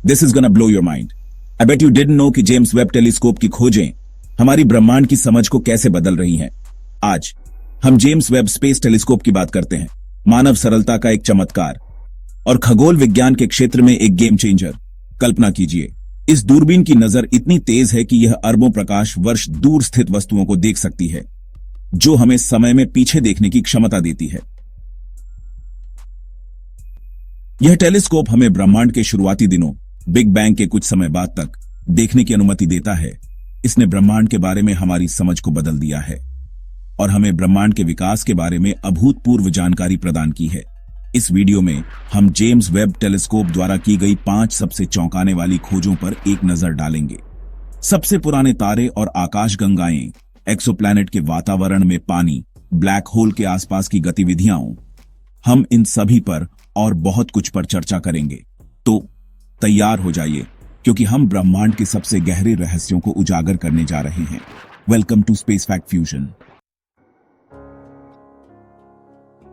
This is gonna blow your mind. I bet you didn't know कि James Webb telescope की खोजें हमारी ब्रह्मांड की समझ को कैसे बदल रही हैं। आज हम जेम्स वेब स्पेस टेलीस्कोप की बात करते हैं, मानव सरलता का एक चमत्कार और खगोल विज्ञान के क्षेत्र में एक गेम चेंजर। कल्पना कीजिए, इस दूरबीन की नजर इतनी तेज है कि यह अरबों प्रकाश वर्ष दूर स्थित वस्तुओं को देख सकती है, जो हमें समय में पीछे देखने की क्षमता देती है। यह टेलीस्कोप हमें ब्रह्मांड के शुरुआती दिनों, बिग बैंग के कुछ समय बाद तक देखने की अनुमति देता है। इसने ब्रह्मांड के बारे में हमारी समझ को बदल दिया है और हमें ब्रह्मांड के विकास के बारे में अभूतपूर्व जानकारी प्रदान की है। इस वीडियो में हम जेम्स वेब टेलीस्कोप द्वारा की गई 5 सबसे चौंकाने वाली खोजों पर एक नजर डालेंगे। सबसे पुराने तारे और आकाशगंगाएं, एक्सोप्लैनेट के वातावरण में पानी, ब्लैक होल के आसपास की गतिविधियां, हम इन सभी पर और बहुत कुछ पर चर्चा करेंगे। तो तैयार हो जाइए, क्योंकि हम ब्रह्मांड के सबसे गहरे रहस्यों को उजागर करने जा रहे हैं। Welcome to space fact fusion.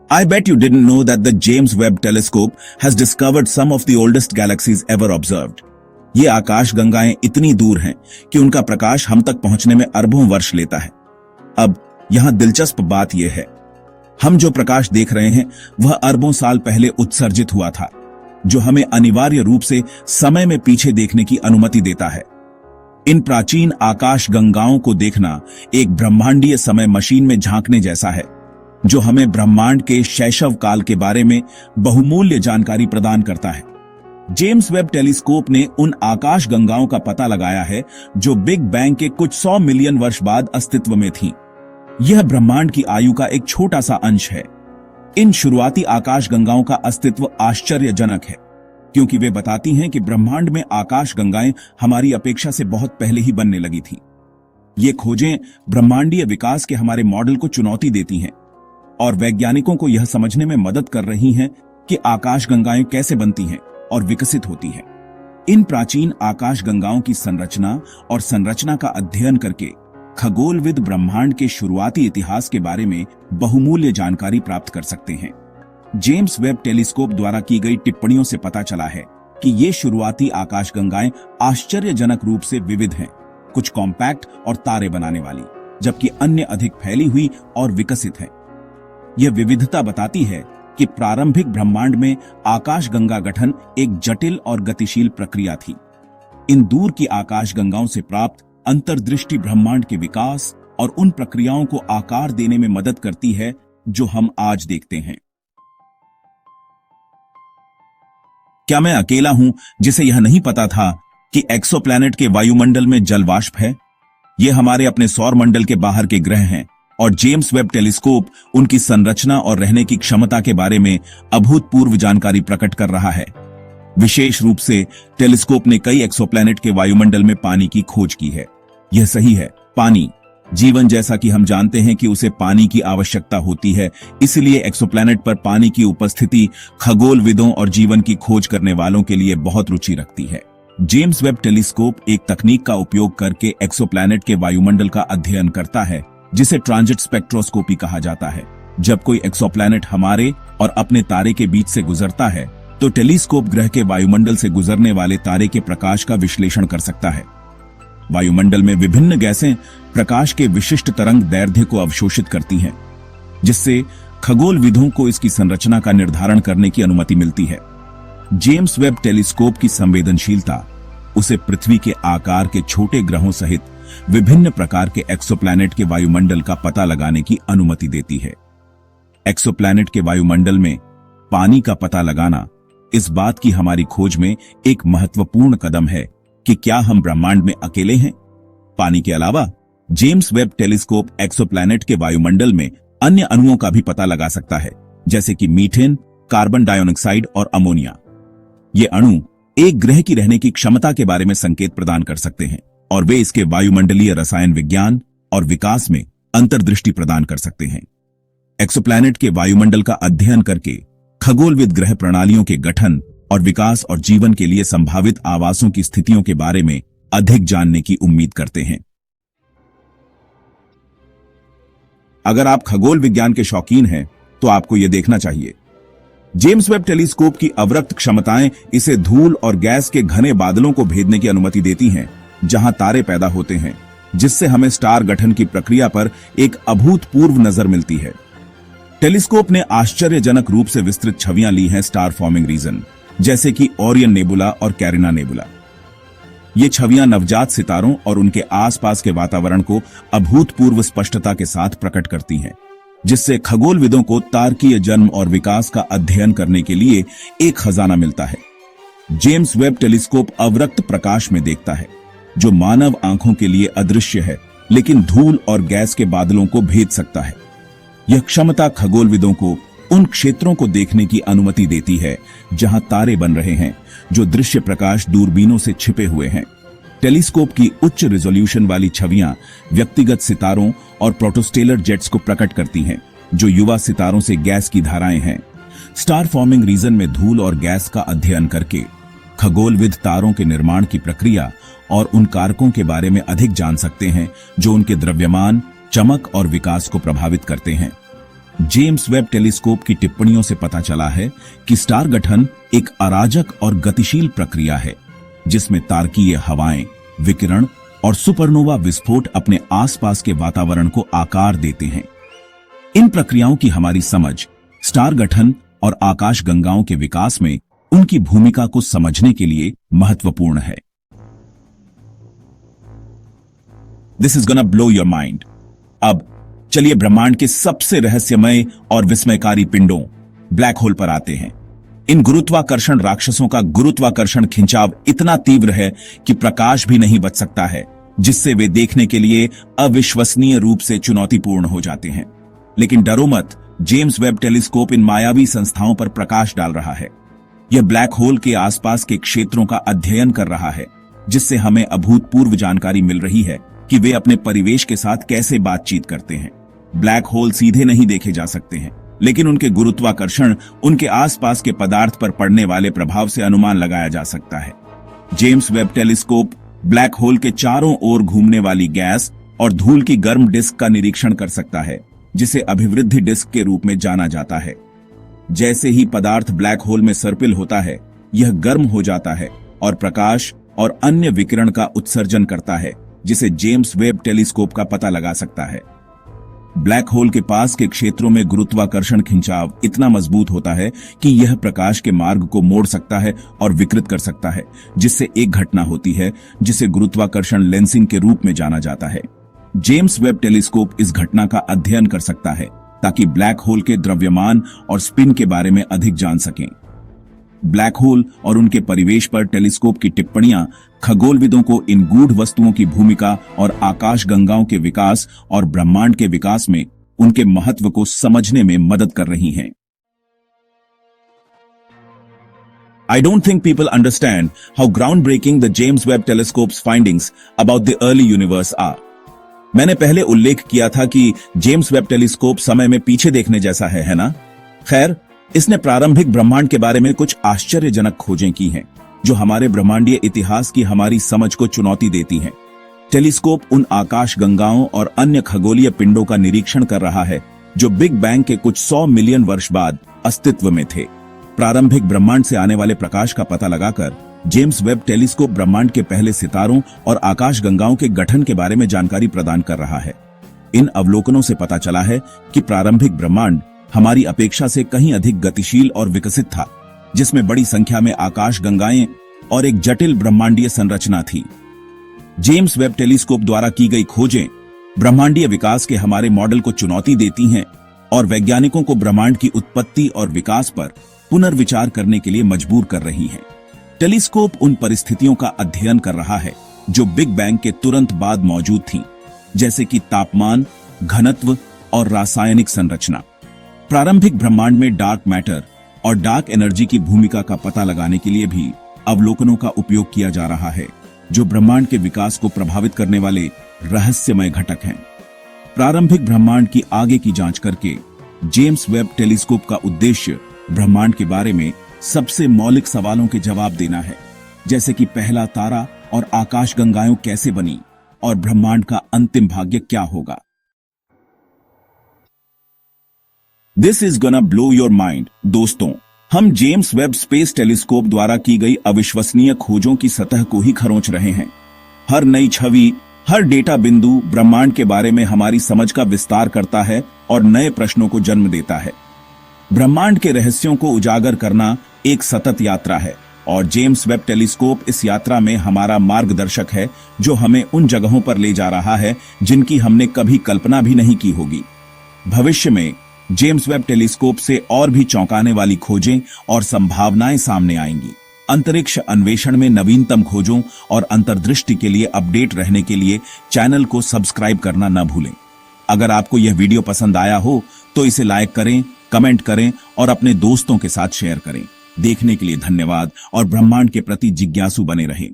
I bet you didn't know that the James Webb Telescope has discovered some of the oldest galaxies ever observed. ये आकाशगंगाएं इतनी दूर हैं कि उनका प्रकाश हम तक पहुंचने में अरबों वर्ष लेता है। अब यहां दिलचस्प बात यह है, हम जो प्रकाश देख रहे हैं वह अरबों साल पहले उत्सर्जित हुआ था, जो हमें अनिवार्य रूप से समय में पीछे देखने की अनुमति देता है। इन प्राचीन आकाशगंगाओं को देखना एक ब्रह्मांडीय समय मशीन में झांकने जैसा है, जो हमें ब्रह्मांड के शैशव काल के बारे में बहुमूल्य जानकारी प्रदान करता है। जेम्स वेब टेलीस्कोप ने उन आकाशगंगाओं का पता लगाया है जो बिग बैंग के कुछ 100 मिलियन वर्ष बाद अस्तित्व में थीं। यह ब्रह्मांड की आयु का एक छोटा सा अंश है। इन शुरुआती आकाशगंगाओं का अस्तित्व आश्चर्यजनक है, क्योंकि वे बताती हैं कि ब्रह्मांड में आकाशगंगाएं हमारी अपेक्षा से बहुत पहले ही बनने लगी थीं। ये खोजें ब्रह्मांडीय विकास के हमारे मॉडल को चुनौती देती हैं और वैज्ञानिकों को यह समझने में मदद कर रही हैं कि आकाशगंगाएं कैसे बनती हैं और विकसित होती हैं। इन प्राचीन आकाशगंगाओं की संरचना और संरचना का अध्ययन करके खगोलविद ब्रह्मांड के शुरुआती इतिहास के बारे में बहुमूल्य जानकारी प्राप्त कर सकते हैं। जेम्स वेब टेलीस्कोप द्वारा की गई टिप्पणियों से पता चला है कि ये शुरुआती आकाशगंगाएं आश्चर्यजनक रूप से विविध हैं, कुछ कॉम्पैक्ट और तारे बनाने वाली, जबकि अन्य अधिक फैली हुई और विकसित हैं। यह विविधता बताती है कि प्रारंभिक ब्रह्मांड में आकाशगंगा गठन एक जटिल और गतिशील प्रक्रिया थी। इन दूर की आकाशगंगाओं से प्राप्त अंतर्दृष्टि ब्रह्मांड के विकास और उन प्रक्रियाओं को आकार देने में मदद करती है जो हम आज देखते हैं। क्या मैं अकेला हूं जिसे यह नहीं पता था कि एक्सोप्लैनेट के वायुमंडल में जलवाष्प है? ये हमारे अपने सौर मंडल के बाहर के ग्रह हैं और जेम्स वेब टेलीस्कोप उनकी संरचना और रहने की क्षमता के बारे में अभूतपूर्व जानकारी प्रकट कर रहा है। विशेष रूप से टेलीस्कोप ने कई एक्सोप्लैनेट के वायुमंडल में पानी की खोज की है। यह सही है, पानी जीवन, जैसा कि हम जानते हैं कि उसे पानी की आवश्यकता होती है, इसलिए एक्सोप्लैनेट पर पानी की उपस्थिति खगोलविदों और जीवन की खोज करने वालों के लिए बहुत रुचि रखती है। जेम्स वेब टेलीस्कोप एक तकनीक का उपयोग करके एक्सोप्लैनेट के वायुमंडल का अध्ययन करता है, जिसे ट्रांजिट स्पेक्ट्रोस्कोपी कहा जाता है। जब कोई एक्सोप्लैनेट हमारे और अपने तारे के बीच से गुजरता है, तो टेलीस्कोप ग्रह के वायुमंडल से गुजरने वाले तारे के प्रकाश का विश्लेषण कर सकता है। वायुमंडल में विभिन्न गैसें प्रकाश के विशिष्ट तरंग दैर्ध्य को अवशोषित करती हैं, जिससे खगोलविदों को इसकी संरचना का निर्धारण करने की अनुमति मिलती है। जेम्स वेब टेलीस्कोप की संवेदनशीलता उसे पृथ्वी के आकार के छोटे ग्रहों सहित विभिन्न प्रकार के एक्सोप्लैनेट के वायुमंडल का पता लगाने की अनुमति देती है। एक्सोप्लैनेट के वायुमंडल में पानी का पता लगाना इस बात की हमारी खोज में एक महत्वपूर्ण कदम है कि क्या हम ब्रह्मांड में अकेले हैं। पानी के अलावा जेम्स वेब टेलीस्कोप एक्सोप्लैनेट के वायुमंडल में अन्य अणुओं का भी पता लगा सकता है, जैसे कि मीथेन, कार्बन डाइऑक्साइड और अमोनिया। ये अणु एक ग्रह की रहने की क्षमता के बारे में संकेत प्रदान कर सकते हैं और वे इसके वायुमंडलीय रसायन विज्ञान और विकास में अंतर्दृष्टि प्रदान कर सकते हैं। एक्सोप्लैनेट के वायुमंडल का अध्ययन करके खगोलविद ग्रह प्रणालियों के गठन और विकास और जीवन के लिए संभावित आवासों की स्थितियों के बारे में अधिक जानने की उम्मीद करते हैं। अगर आप खगोल विज्ञान के शौकीन हैं, तो आपको यह देखना चाहिए जेम्स वेब टेलीस्कोप की अवरक्त क्षमताएं इसे धूल और गैस के घने बादलों को भेदने की अनुमति देती हैं, जहां तारे पैदा होते हैं, जिससे हमें स्टार गठन की प्रक्रिया पर एक अभूतपूर्व नजर मिलती है। टेलीस्कोप ने आश्चर्यजनक रूप से विस्तृत छवियां ली हैं स्टार फॉर्मिंग रीजन, जैसे कि ओरियन नेबुला और कैरिना नेबुला। ये छवियां नवजात सितारों और उनके आसपास के वातावरण को अभूतपूर्व स्पष्टता के साथ प्रकट करती हैं, जिससे खगोलविदों को तारकीय जन्म और विकास का अध्ययन करने के लिए एक खजाना मिलता है। जेम्स वेब टेलीस्कोप अवरक्त प्रकाश में देखता है, जो मानव आंखों के लिए अदृश्य है, लेकिन धूल और गैस के बादलों को भेद सकता है। यह क्षमता खगोलविदों को उन क्षेत्रों को देखने की अनुमति देती है जहां तारे बन रहे हैं, जो दृश्य प्रकाश दूरबीनों से छिपे हुए हैं। टेलीस्कोप की उच्च रिजोल्यूशन वाली छवियां व्यक्तिगत सितारों और प्रोटोस्टेलर जेट्स को प्रकट करती हैं, जो युवा सितारों से गैस की धाराएं हैं। स्टार फॉर्मिंग रीजन में धूल और गैस का अध्ययन करके खगोलविद तारों के निर्माण की प्रक्रिया और उन कारकों के बारे में अधिक जान सकते हैं जो उनके द्रव्यमान, चमक और विकास को प्रभावित करते हैं। जेम्स वेब टेलीस्कोप की टिप्पणियों से पता चला है कि स्टार गठन एक अराजक और गतिशील प्रक्रिया है, जिसमें तारकीय हवाएं, विकिरण और सुपरनोवा विस्फोट अपने आसपास के वातावरण को आकार देते हैं। इन प्रक्रियाओं की हमारी समझ स्टार गठन और आकाशगंगाओं के विकास में उनकी भूमिका को समझने के लिए महत्वपूर्ण है। This is gonna blow your mind. अब चलिए ब्रह्मांड के सबसे रहस्यमय और विस्मयकारी पिंडों ब्लैक होल पर आते हैं। इन गुरुत्वाकर्षण राक्षसों का गुरुत्वाकर्षण खिंचाव इतना तीव्र है कि प्रकाश भी नहीं बच सकता है, जिससे वे देखने के लिए अविश्वसनीय रूप से चुनौतीपूर्ण हो जाते हैं। लेकिन डरो मत, जेम्स वेब टेलीस्कोप इन मायावी संस्थाओं पर प्रकाश डाल रहा है। यह ब्लैक होल के आसपास के क्षेत्रों का अध्ययन कर रहा है, जिससे हमें अभूतपूर्व जानकारी मिल रही है कि वे अपने परिवेश के साथ कैसे बातचीत करते हैं। ब्लैक होल सीधे नहीं देखे जा सकते हैं, लेकिन उनके गुरुत्वाकर्षण उनके आसपास के पदार्थ पर पड़ने वाले प्रभाव से अनुमान लगाया जा सकता है। James Webb telescope black hole के चारों ओर घूमने वाली गैस और धूल की गर्म डिस्क का निरीक्षण कर सकता है, जिसे अभिवृद्धि डिस्क के रूप में जाना जाता है। जैसे ही पदार्थ ब्लैक होल में सर्पिल होता है, यह गर्म हो जाता है और प्रकाश और अन्य विकिरण का उत्सर्जन करता है, जिसे जेम्स वेब टेलीस्कोप का पता लगा सकता है। ब्लैक होल के पास के क्षेत्रों में गुरुत्वाकर्षण खिंचाव इतना मजबूत होता है कि यह प्रकाश के मार्ग को मोड़ सकता है और विकृत कर सकता है, जिससे एक घटना होती है जिसे गुरुत्वाकर्षण लेंसिंग के रूप में जाना जाता है। जेम्स वेब टेलीस्कोप इस घटना का अध्ययन कर सकता है ताकि ब्लैक होल के द्रव्यमान और स्पिन के बारे में अधिक जान सकें। ब्लैक होल और उनके परिवेश पर टेलीस्कोप की टिप्पणियां खगोलविदों को इन गूढ़ वस्तुओं की भूमिका और आकाशगंगाओं के विकास और ब्रह्मांड के विकास में उनके महत्व को समझने में मदद कर रही हैं। I don't think people understand how groundbreaking the James Webb Telescope's findings about the early universe are. मैंने पहले उल्लेख किया था कि जेम्स वेब टेलीस्कोप समय में पीछे देखने जैसा है ना? खैर, इसने प्रारंभिक ब्रह्मांड के बारे में कुछ आश्चर्यजनक खोजें की हैं, जो हमारे ब्रह्मांडीय इतिहास की हमारी समझ को चुनौती देती हैं। टेलीस्कोप उन आकाशगंगाओं और अन्य खगोलीय पिंडों का निरीक्षण कर रहा है जो बिग बैंग के कुछ 100 मिलियन वर्ष बाद अस्तित्व में थे। प्रारंभिक ब्रह्मांड से आने वाले प्रकाश का पता लगाकर जेम्स वेब टेलीस्कोप ब्रह्मांड के पहले सितारों और आकाशगंगाओं के गठन के बारे में जानकारी प्रदान कर रहा है। इन अवलोकनों से पता चला है कि प्रारंभिक ब्रह्मांड हमारी अपेक्षा से कहीं अधिक गतिशील और विकसित था, जिसमें बड़ी संख्या में आकाशगंगाएं और एक जटिल ब्रह्मांडीय संरचना थी। जेम्स वेब टेलीस्कोप द्वारा की गई खोजें ब्रह्मांडीय विकास के हमारे मॉडल को चुनौती देती हैं और वैज्ञानिकों को ब्रह्मांड की उत्पत्ति और विकास पर पुनर्विचार करने के लिए मजबूर कर रही हैं। टेलीस्कोप उन परिस्थितियों का अध्ययन कर रहा है जो बिग बैंग के तुरंत बाद मौजूद थीं, जैसे कि तापमान, घनत्व और रासायनिक संरचना। प्रारंभिक ब्रह्मांड में डार्क मैटर और डार्क एनर्जी की भूमिका का पता लगाने के लिए भी अवलोकनों का उपयोग किया जा रहा है, जो ब्रह्मांड के विकास को प्रभावित करने वाले रहस्यमय घटक हैं। प्रारंभिक ब्रह्मांड की आगे की जांच करके जेम्स वेब टेलीस्कोप का उद्देश्य ब्रह्मांड के बारे में सबसे मौलिक सवालों के जवाब देना है, जैसे कि पहला तारा और आकाशगंगाएं कैसे बनी और ब्रह्मांड का अंतिम भाग्य क्या होगा। This is gonna blow your mind. दोस्तों, हम जेम्स वेब स्पेस टेलीस्कोप द्वारा की गई अविश्वसनीय खोजों की सतह को ही खरोंच रहे हैं। हर नई छवि, हर डेटा बिंदु ब्रह्मांड के बारे में हमारी समझ का विस्तार करता है और नए प्रश्नों को जन्म देता है। ब्रह्मांड के रहस्यों को उजागर करना एक सतत यात्रा है और जेम्स वेब टेलीस्कोप इस यात्रा में हमारा मार्गदर्शक है, जो हमें उन जगहों पर ले जा रहा है जिनकी हमने कभी कल्पना भी नहीं की होगी। भविष्य में जेम्स वेब टेलीस्कोप से और भी चौंकाने वाली खोजें और संभावनाएं सामने आएंगी। अंतरिक्ष अन्वेषण में नवीनतम खोजों और अंतर्दृष्टि के लिए अपडेट रहने के लिए चैनल को सब्सक्राइब करना न भूलें। अगर आपको यह वीडियो पसंद आया हो तो इसे लाइक करें, कमेंट करें और अपने दोस्तों के साथ शेयर करें। देखने के लिए धन्यवाद और ब्रह्मांड के प्रति जिज्ञासु बने रहें।